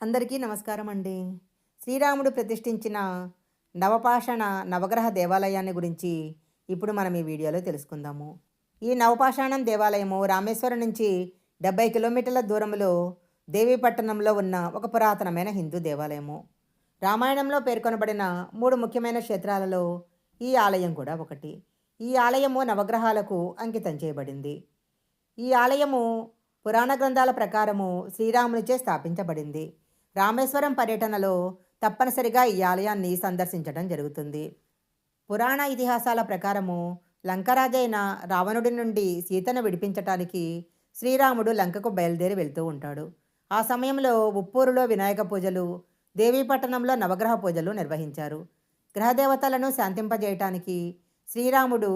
అందరికీ నమస్కారం అండి. శ్రీరాముడు ప్రతిష్ఠించిన నవపాషాణ నవగ్రహ దేవాలయాన్ని గురించి ఇప్పుడు మనం ఈ వీడియోలో తెలుసుకుందాము. ఈ నవపాషాణం దేవాలయము రామేశ్వరం నుంచి 70 కిలోమీటర్ల దూరంలో దేవీపట్టణంలో ఉన్న ఒక పురాతనమైన హిందూ దేవాలయము. రామాయణంలో పేర్కొనబడిన 3 ముఖ్యమైన క్షేత్రాలలో ఈ ఆలయం కూడా ఒకటి. ఈ ఆలయము నవగ్రహాలకు అంకితం చేయబడింది. ఈ ఆలయము పురాణ గ్రంథాల ప్రకారము శ్రీరామునిచే స్థాపించబడింది. రామేశ్వరం పర్యటనలో తప్పనిసరిగా ఈ ఆలయాన్ని సందర్శించడం జరుగుతుంది. పురాణ ఇతిహాసాల ప్రకారము లంకరాజైన రావణుడి నుండి సీతను విడిపించటానికి శ్రీరాముడు లంకకు బయలుదేరి వెళ్తూ ఉంటాడు. ఆ సమయంలో ఉప్పూరులో వినాయక పూజలు, దేవీపట్టణంలో నవగ్రహ పూజలు నిర్వహించారు. గ్రహదేవతలను శాంతింపజేయటానికి శ్రీరాముడు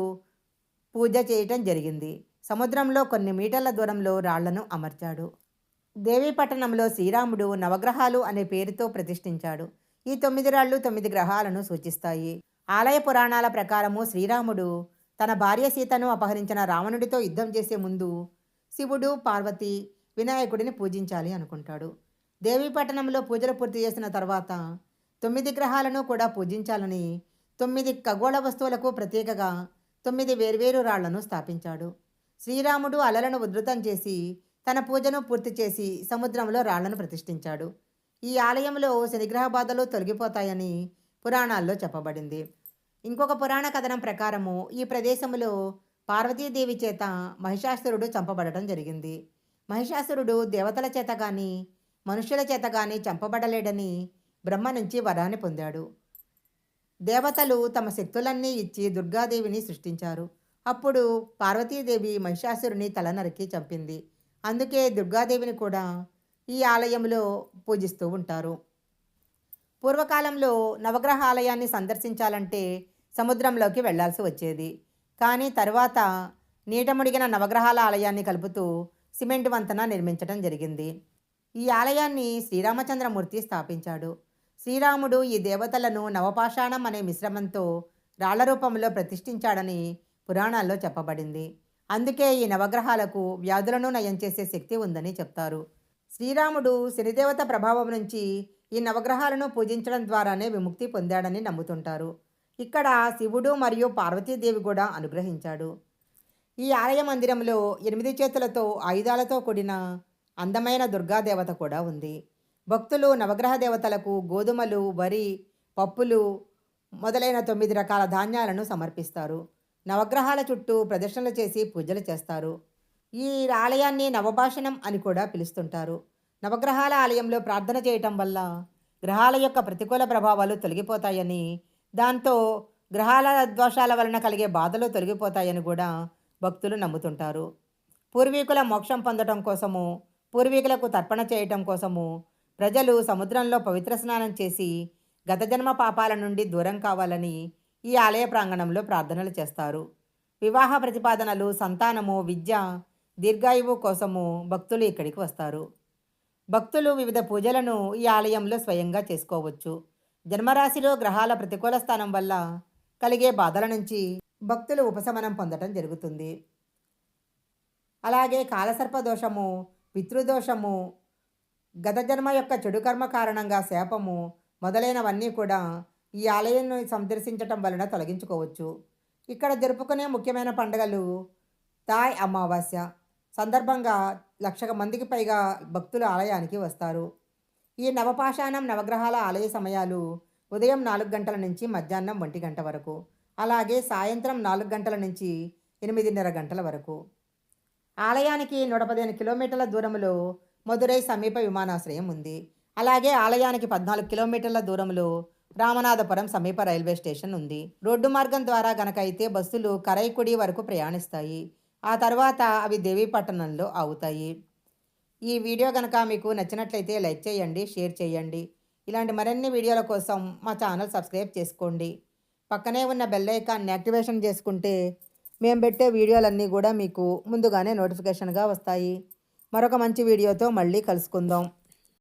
పూజ చేయటం జరిగింది. సముద్రంలో కొన్ని మీటర్ల దూరంలో రాళ్లను అమర్చాడు. దేవీపట్టణంలో శ్రీరాముడు నవగ్రహాలు అనే పేరుతో ప్రతిష్ఠించాడు. ఈ 9 రాళ్లు 9 గ్రహాలను సూచిస్తాయి. ఆలయ పురాణాల ప్రకారము శ్రీరాముడు తన భార్య సీతను అపహరించిన రావణుడితో యుద్ధం చేసే ముందు శివుడు, పార్వతి, వినాయకుడిని పూజించాలి అనుకుంటాడు. దేవీపట్టణంలో పూజలు పూర్తి చేసిన తర్వాత 9 గ్రహాలను కూడా పూజించాలని 9 ఖగోళ వస్తువులకు ప్రత్యేకగా 9 వేర్వేరు రాళ్లను స్థాపించాడు. శ్రీరాముడు అలలను ఉధృతం చేసి తన పూజను పూర్తి చేసి సముద్రంలో రాళ్లను ప్రతిష్ఠించాడు. ఈ ఆలయంలో శనిగ్రహ బాధలు తొలగిపోతాయని పురాణాల్లో చెప్పబడింది. ఇంకొక పురాణ కథనం ప్రకారము ఈ ప్రదేశంలో పార్వతీదేవి చేత మహిషాసురుడు చంపబడటం జరిగింది. మహిషాసురుడు దేవతల చేత కానీ మనుష్యుల చేత కానీ చంపబడలేడని బ్రహ్మ నుంచి వరాన్ని పొందాడు. దేవతలు తమ శక్తులన్నీ ఇచ్చి దుర్గాదేవిని సృష్టించారు. అప్పుడు పార్వతీదేవి మహిషాసురుని తల నరికి చంపింది. అందుకే దుర్గాదేవిని కూడా ఈ ఆలయంలో పూజిస్తూ ఉంటారు. పూర్వకాలంలో నవగ్రహ ఆలయాన్ని సందర్శించాలంటే సముద్రంలోకి వెళ్లాల్సి వచ్చేది. కానీ తర్వాత నీట మునిగిన నవగ్రహాల ఆలయాన్ని కలుపుతూ సిమెంట్ వంతెన నిర్మించడం జరిగింది. ఈ ఆలయాన్ని శ్రీరామచంద్రమూర్తి స్థాపించాడు. శ్రీరాముడు ఈ దేవతలను నవపాషాణం అనే మిశ్రమంతో రాళ్ల రూపంలో ప్రతిష్ఠించాడని పురాణాల్లో చెప్పబడింది. అందుకే ఈ నవగ్రహాలకు వ్యాధులను నయం చేసే శక్తి ఉందని చెప్తారు. శ్రీరాముడు శనిదేవత ప్రభావం నుంచి ఈ నవగ్రహాలను పూజించడం ద్వారానే విముక్తి పొందాడని నమ్ముతుంటారు. ఇక్కడ శివుడు మరియు పార్వతీదేవి కూడా అనుగ్రహించాడు. ఈ ఆలయ మందిరంలో 8 చేతులతో ఆయుధాలతో కూడిన అందమైన దుర్గాదేవత కూడా ఉంది. భక్తులు నవగ్రహ దేవతలకు గోధుమలు, వరి, పప్పులు మొదలైన 9 రకాల ధాన్యాలను సమర్పిస్తారు. నవగ్రహాల చుట్టూ ప్రదర్శనలు చేసి పూజలు చేస్తారు. ఈ ఆలయాన్ని నవభాషణం అని కూడా పిలుస్తుంటారు. నవగ్రహాల ఆలయంలో ప్రార్థన చేయటం వల్ల గ్రహాల యొక్క ప్రతికూల ప్రభావాలు తొలగిపోతాయని, దాంతో గ్రహాల దోషాల వలన కలిగే బాధలు తొలగిపోతాయని కూడా భక్తులు నమ్ముతుంటారు. పూర్వీకుల మోక్షం పొందటం కోసము, పూర్వీకులకు తర్పణ చేయటం కోసము ప్రజలు సముద్రంలో పవిత్ర స్నానం చేసి గత జన్మ పాపాల నుండి దూరం కావాలని ఈ ఆలయ ప్రాంగణంలో ప్రార్థనలు చేస్తారు. వివాహ ప్రతిపాదనలు, సంతానము, విద్య, దీర్ఘాయువు కోసము భక్తులు ఇక్కడికి వస్తారు. భక్తులు వివిధ పూజలను ఈ ఆలయంలో స్వయంగా చేసుకోవచ్చు. జన్మరాశిలో గ్రహాల ప్రతికూల స్థానం వల్ల కలిగే బాధల నుంచి భక్తులు ఉపశమనం పొందటం జరుగుతుంది. అలాగే కాలసర్ప దోషము, పితృదోషము, గత జన్మ యొక్క చెడు కర్మ కారణంగా శాపము మొదలైనవన్నీ కూడా ఈ ఆలయాన్ని సందర్శించటం వలన తొలగించుకోవచ్చు. ఇక్కడ జరుపుకునే ముఖ్యమైన పండుగలు తాయ్ అమావాస్య సందర్భంగా 1,00,000 మందికి పైగా భక్తులు ఆలయానికి వస్తారు. ఈ నవపాషాణం నవగ్రహాల ఆలయ సమయాలు ఉదయం 4 గంటల నుంచి మధ్యాహ్నం 1 గంట వరకు, అలాగే సాయంత్రం 4 గంటల నుంచి 8:30 గంటల వరకు. ఆలయానికి 115 కిలోమీటర్ల దూరంలో మదురై సమీప విమానాశ్రయం ఉంది. అలాగే ఆలయానికి 14 కిలోమీటర్ల దూరంలో రామనాథపురం సమీప రైల్వే స్టేషన్ ఉంది. రోడ్డు మార్గం ద్వారా గనక అయితే బస్సులు కరైకుడి వరకు ప్రయాణిస్తాయి. ఆ తర్వాత అవి దేవీపట్టణంలో ఆగుతాయి. ఈ వీడియో కనుక మీకు నచ్చినట్లయితే లైక్ చేయండి, షేర్ చేయండి. ఇలాంటి మరిన్ని వీడియోల కోసం మా ఛానల్ సబ్స్క్రైబ్ చేసుకోండి. పక్కనే ఉన్న బెల్ ఐకాన్ని యాక్టివేషన్ చేసుకుంటే మేము పెట్టే వీడియోలన్నీ కూడా మీకు ముందుగానే నోటిఫికేషన్గా వస్తాయి. మరొక మంచి వీడియోతో మళ్ళీ కలుసుకుందాం.